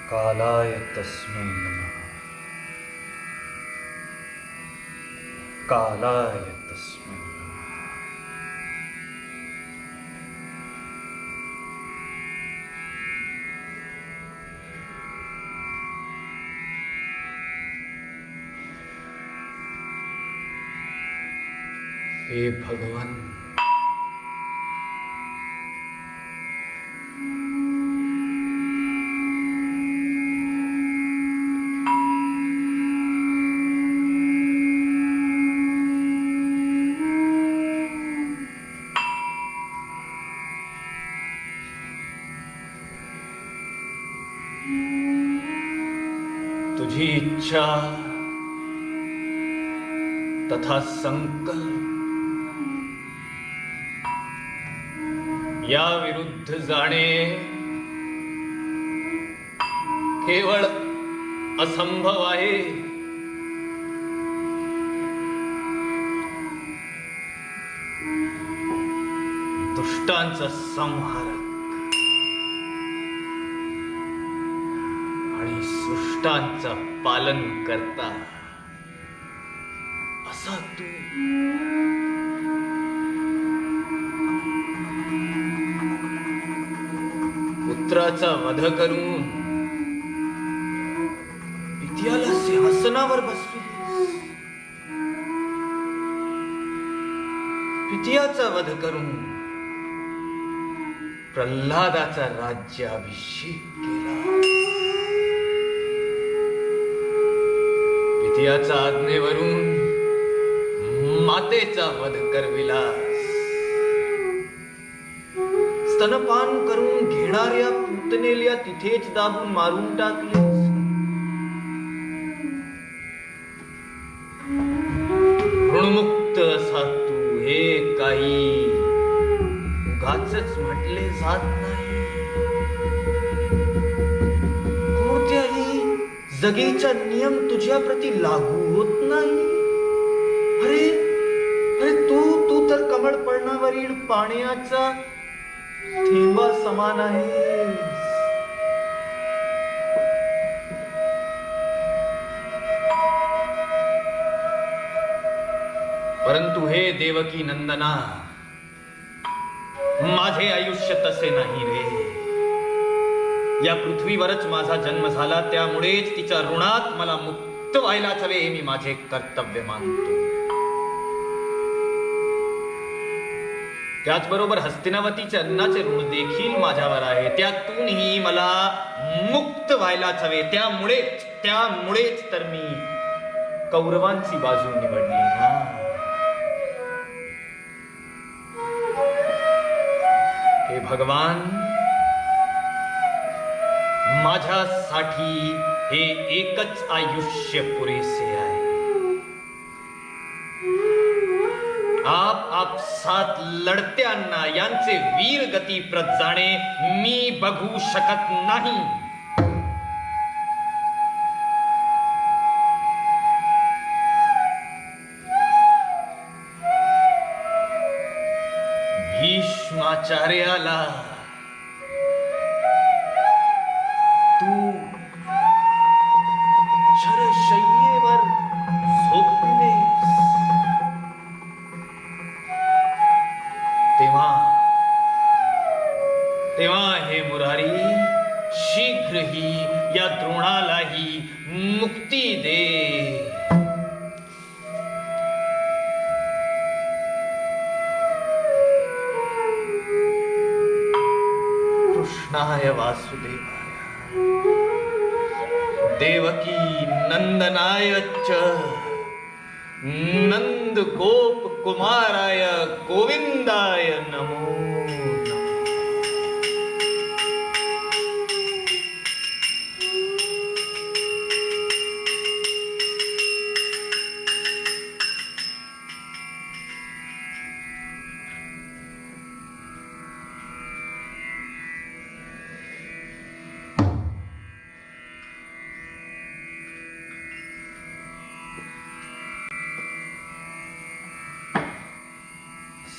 कालाय तस्मै नमः। कालाय तस्मै नमः। हे भगवान, तुझी इच्छा तथा संकल्प या विरुद्ध जाणे केवळ असंभव आहे. दुष्टांचा संहारक आणि सृष्टांचा पालन करता असा तू पुत्राचा वध करून पित्याला सिंहासनावर बसविलेस. पित्याचा वध करून प्रल्हादाचा राज्याभिषेक केला. पित्याचा आज्ञेवरून मातेचा वध करविलास. स्तनपान करून घेणाऱ्या पूतनेला तिथेच दाबून मारून टाकलेस. ऋणमुक्त असा तू हे काही उगाचच म्हटले जात नाही. कोणत्याही जगेचा नियम तुझ्या प्रती लागू होत नाही. अरे अरे तू तर कमळपर्णावरील पाण्याचा थेंबा समान आहेस. परंतु हे देवकी नंदना, माझे आयुष्य तसे नाही रे. या पृथ्वीवरच माझा जन्म झाला, त्यामुळेच तिच्या ऋणात मला मुक्त व्हायलाच हवे हे मी माझे कर्तव्य मानतो. त्याचबरोबर हस्तिनावतीचे अन्नाचे ऋण देखील माझ्यावर आहे. त्यातूनही मला मुक्त व्हायलाच हवे. त्यामुळेच तर मी कौरवांची बाजू निवडली ना. हे भगवान, माझ्यासाठी हे एकच आयुष्य पुरेसे आहे. आपसात लढत्यांना यांचे वीर गती प्रत जाणे मी बघू शकत नाही. भीष्माचार्याला तू शरशय्येवर झोपविलेस. तेव्हा हे मुरारी, शीघ्र ही या द्रोणालाही मुक्ती दे. कृष्णाय वासुदेवाय देवकी नंदनाय च नंद गोप कुमाराय गोविंदाय नमो.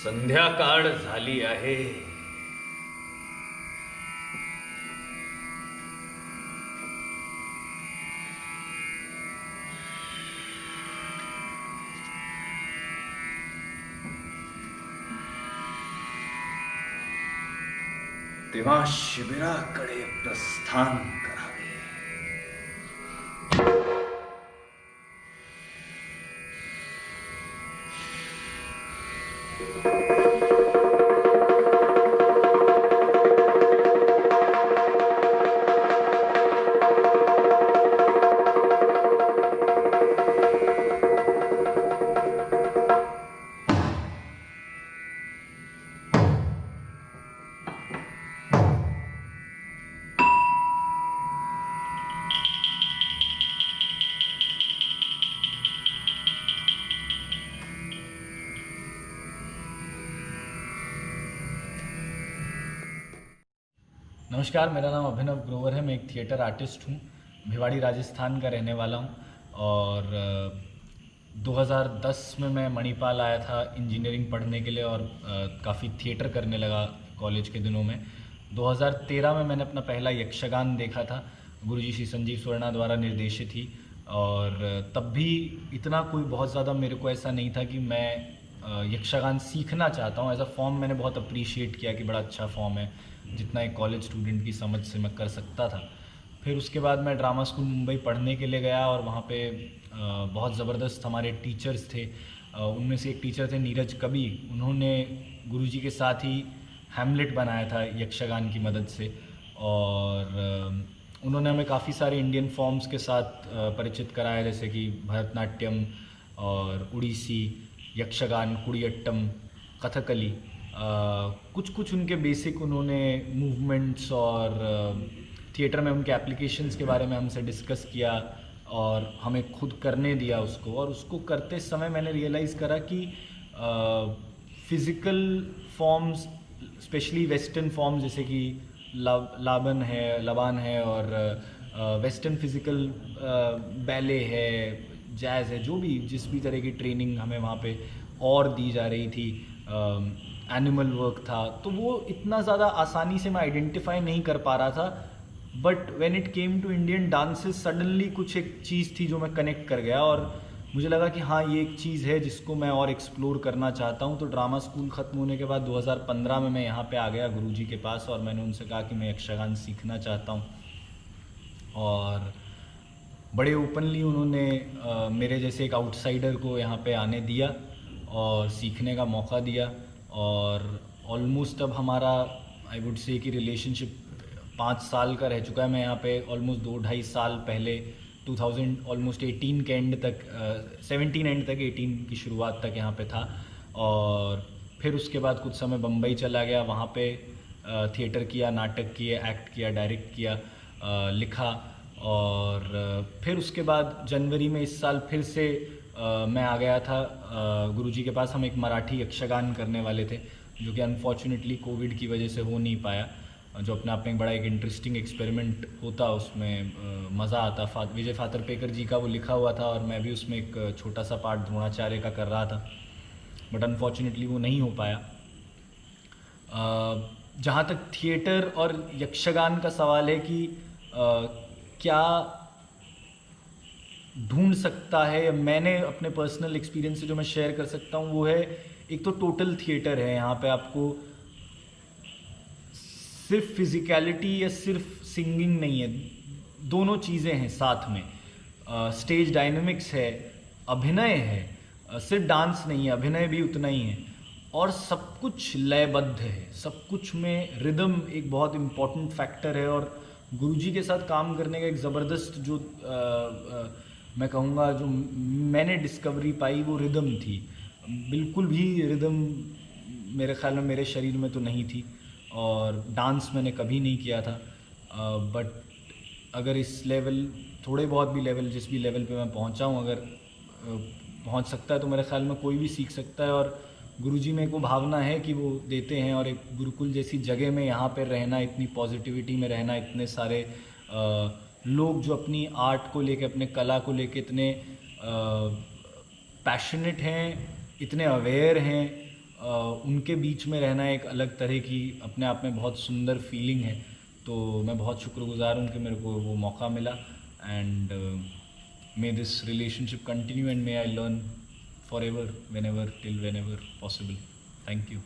संध्याकाळ झाली आहे. तेव्हा शिबिराकडे प्रस्थान करावे. नमस्कार, मेरा नाम अभिनव ग्रोवर है। मैं एक थिएटर आर्टिस्ट हूँ, भिवाड़ी राजस्थान का रहने वाला हूँ। और 2010 में मैं मणिपाल आया था इंजीनियरिंग पढ़ने के लिए, और काफ़ी थिएटर करने लगा कॉलेज के दिनों में। 2013 में मैंने अपना पहला यक्षगान देखा था, गुरुजी श्री संजीव स्वर्णा द्वारा निर्देशित ही। और तब भी इतना कोई बहुत ज़्यादा मेरे को ऐसा नहीं था कि मैं यक्षगान सीखना चाहता हूँ। एज अ फॉर्म मैंने बहुत अप्रिशिएट किया कि बड़ा अच्छा फॉर्म है, जितना एक कॉलेज स्टूडेंट की समझ से मैं कर सकता था। फिर उसके बाद मैं ड्रामा स्कूल मुंबई पढ़ने के लिए गया, और वहाँ पे बहुत ज़बरदस्त हमारे टीचर्स थे। उनमें से एक टीचर थे नीरज कवि। उन्होंने गुरुजी के साथ ही हैमलेट बनाया था यक्षगान की मदद से। और उन्होंने हमें काफ़ी सारे इंडियन फॉर्म्स के साथ परिचित कराया, जैसे कि भरतनाट्यम और उड़ीसी, यक्षगान, कुडियट्टम, कथकली। कुछ कुछ उनके बेसिक उन्होंने मूवमेंट्स और थिएटर में उनके एप्लीकेशंस के बारे में हमसे डिस्कस किया, और हमें खुद करने दिया उसको। और उसको करते समय मैंने रियलाइज़ करा कि physical forms, specially western forms जैसे कि लबान है, और वेस्टर्न फिज़िकल बैले है, जैज़ है, जो भी जिस भी तरह की ट्रेनिंग हमें वहाँ पे और दी जा रही थी, एनिमल वर्क था, तो वो इतना ज़्यादा आसानी से मैं आइडेंटिफाई नहीं कर पा रहा था। But when it came to Indian dances, suddenly कुछ एक चीज़ थी जो मैं कनेक्ट कर गया, और मुझे लगा कि हाँ, ये एक चीज़ है जिसको मैं और एक्सप्लोर करना चाहता हूँ। तो ड्रामा स्कूल ख़त्म होने के बाद 2015 में मैं यहाँ पे आ गया गुरुजी के पास, और मैंने उनसे कहा कि मैं यक्षगान सीखना चाहता हूँ। और बड़े ओपनली उन्होंने मेरे जैसे एक आउटसाइडर को यहाँ पे आने दिया और सीखने का मौका दिया। और ऑलमोस्ट अब हमारा, आई वुड से कि रिलेशनशिप 5 साल का रह चुका है। मैं यहाँ पे ऑलमोस्ट 2-2.5 साल पहले 2000 ऑलमोस्ट 18 के एंड तक, 17 एंड तक, 18 की शुरुआत तक यहाँ पे था। और फिर उसके बाद कुछ समय बम्बई चला गया, वहाँ पे थिएटर किया, नाटक किए, एक्ट किया, डायरेक्ट किया, लिखा। और फिर उसके बाद जनवरी में इस साल फिर से मैं आ गया था गुरुजी के पास। हम एक मराठी यक्षगान करने वाले थे, जो कि अनफॉर्चुनेटली कोविड की वजह से हो नहीं पाया, जो अपने आप में एक बड़ा एक इंटरेस्टिंग एक्सपेरिमेंट होता, उसमें मज़ा आता। विजय फातरपेकर जी का वो लिखा हुआ था, और मैं भी उसमें एक छोटा सा पार्ट द्रोणाचार्य का कर रहा था, बट अनफॉर्चुनेटली वो नहीं हो पाया। जहाँ तक थिएटर और यक्षगान का सवाल है कि क्या ढूंढ सकता है, मैंने अपने पर्सनल एक्सपीरियंस से जो मैं शेयर कर सकता हूँ वो है, एक तो टोटल थिएटर है। यहाँ पे आपको सिर्फ फिजिकलिटी या सिर्फ सिंगिंग नहीं है, दोनों चीज़ें हैं साथ में। स्टेज डायनेमिक्स है, अभिनय है, सिर्फ डांस नहीं है, अभिनय भी उतना ही है। और सब कुछ लयबद्ध है, सब कुछ में रिदम एक बहुत इम्पॉर्टेंट फैक्टर है। और गुरुजी के साथ काम करने का एक ज़बरदस्त जो मैं कहूँगा जो मैंने डिस्कवरी पाई, वो रिदम थी। बिल्कुल भी रिदम मेरे ख्याल में मेरे शरीर में तो नहीं थी, और डांस मैंने कभी नहीं किया था। बट अगर इस लेवल, थोड़े बहुत भी लेवल, जिस भी लेवल पे मैं पहुंचा हूं, अगर पहुंच सकता है तो मेरे ख्याल में कोई भी सीख सकता है। और गुरुजी में एक वो भावना है कि वो देते हैं, और एक गुरुकुल जैसी जगह में यहाँ पे रहना, इतनी पॉजिटिविटी में रहना, इतने सारे लोग जो अपनी आर्ट को लेके, अपने कला को लेके इतने पैशनेट हैं, इतने अवेयर हैं, उनके बीच में रहना एक अलग तरह की अपने आप में बहुत सुंदर फीलिंग है। तो मैं बहुत शुक्रगुजार हूँ कि मेरे को वो मौका मिला। And may this relationship continue, and may I learn for ever, when ever, till when ever possible. Thank you.